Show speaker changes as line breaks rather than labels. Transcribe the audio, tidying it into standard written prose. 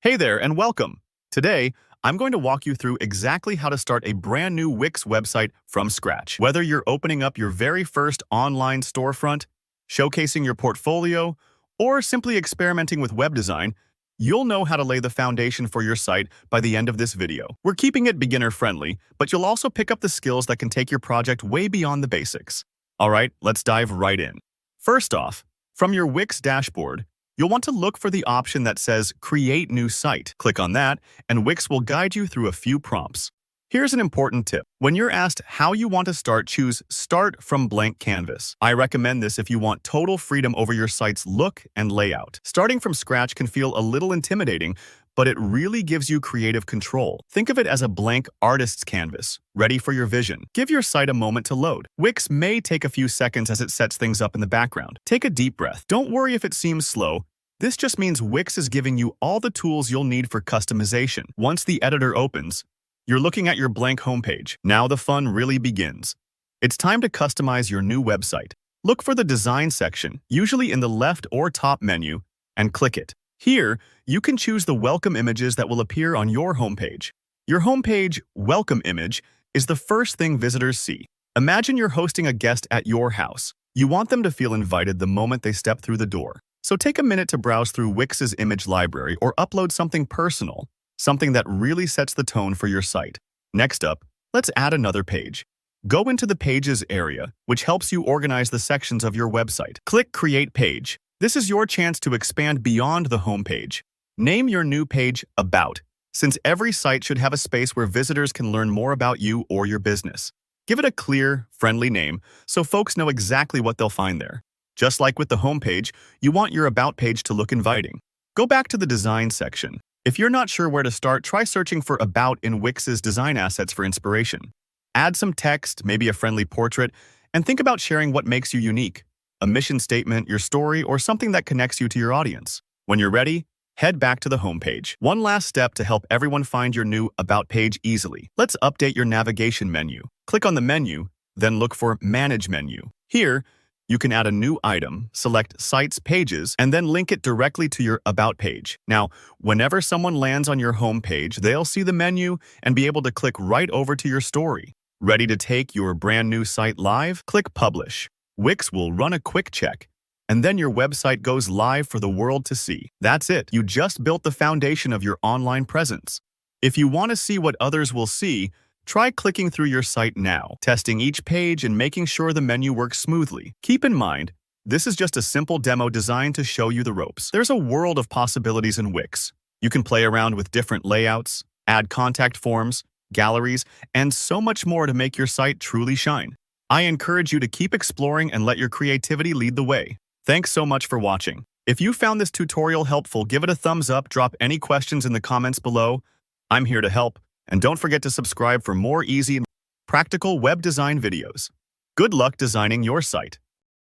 Hey there and welcome. Today, I'm going to walk you through exactly how to start a brand new Wix website from scratch. Whether you're opening up your very first online storefront, showcasing your portfolio, or simply experimenting with web design, you'll know how to lay the foundation for your site by the end of this video. We're keeping it beginner-friendly, but you'll also pick up the skills that can take your project way beyond the basics. All right, let's dive right in. First off, from your Wix dashboard, you'll want to look for the option that says Create New Site. Click on that, and Wix will guide you through a few prompts. Here's an important tip. When you're asked how you want to start, choose Start from Blank Canvas. I recommend this if you want total freedom over your site's look and layout. Starting from scratch can feel a little intimidating, but it really gives you creative control. Think of it as a blank artist's canvas, ready for your vision. Give your site a moment to load. Wix may take a few seconds as it sets things up in the background. Take a deep breath. Don't worry if it seems slow. This just means Wix is giving you all the tools you'll need for customization. Once the editor opens, you're looking at your blank homepage. Now the fun really begins. It's time to customize your new website. Look for the Design section, usually in the left or top menu, and click it. Here, you can choose the welcome images that will appear on your homepage. Your homepage welcome image is the first thing visitors see. Imagine you're hosting a guest at your house. You want them to feel invited the moment they step through the door. So take a minute to browse through Wix's image library or upload something personal, something that really sets the tone for your site. Next up, let's add another page. Go into the Pages area, which helps you organize the sections of your website. Click Create Page. This is your chance to expand beyond the home page. Name your new page About, since every site should have a space where visitors can learn more about you or your business. Give it a clear, friendly name so folks know exactly what they'll find there. Just like with the home page, you want your About page to look inviting. Go back to the Design section. If you're not sure where to start, try searching for About in Wix's design assets for inspiration. Add some text, maybe a friendly portrait, and think about sharing what makes you unique. A mission statement, your story, or something that connects you to your audience. When you're ready, head back to the homepage. One last step to help everyone find your new About page easily. Let's update your navigation menu. Click on the menu, then look for Manage menu. Here, you can add a new item, select Sites Pages, and then link it directly to your About page. Now, whenever someone lands on your homepage, they'll see the menu and be able to click right over to your story. Ready to take your brand new site live? Click Publish. Wix will run a quick check, and then your website goes live for the world to see. That's it. You just built the foundation of your online presence. If you want to see what others will see, try clicking through your site now, testing each page and making sure the menu works smoothly. Keep in mind, this is just a simple demo designed to show you the ropes. There's a world of possibilities in Wix. You can play around with different layouts, add contact forms, galleries, and so much more to make your site truly shine. I encourage you to keep exploring and let your creativity lead the way. Thanks so much for watching. If you found this tutorial helpful, give it a thumbs up, drop any questions in the comments below. I'm here to help, and don't forget to subscribe for more easy and practical web design videos. Good luck designing your site.